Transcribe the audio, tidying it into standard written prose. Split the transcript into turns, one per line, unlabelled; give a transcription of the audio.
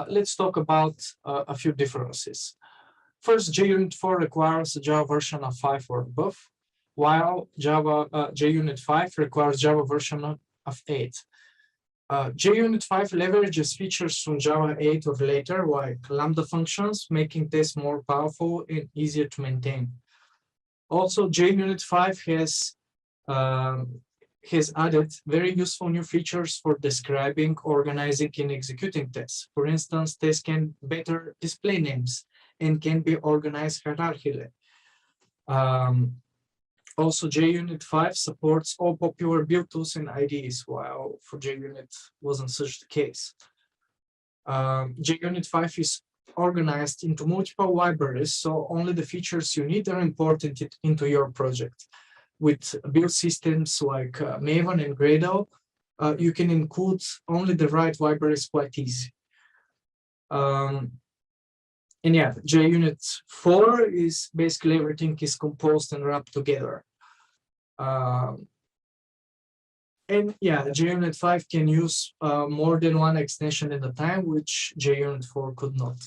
let's talk about a few differences. First, JUnit 4 requires a Java version of 5 or above, while JUnit 5 requires Java version of 8. JUnit 5 leverages features from Java 8 or later, like Lambda functions, making tests more powerful and easier to maintain. Also, JUnit 5 has added very useful new features for describing, organizing, and executing tests. For instance, tests can better display names and can be organized hierarchically. Also, JUnit 5 supports all popular build tools and IDEs, while for JUnit wasn't such the case. JUnit 5 is organized into multiple libraries, so only the features you need are imported into your project. With build systems like Maven and Gradle, you can include only the right libraries quite easy. And yeah, JUnit 4 is basically everything is composed and wrapped together. And yeah, JUnit 5 can use more than one extension at a time, which JUnit 4 could not.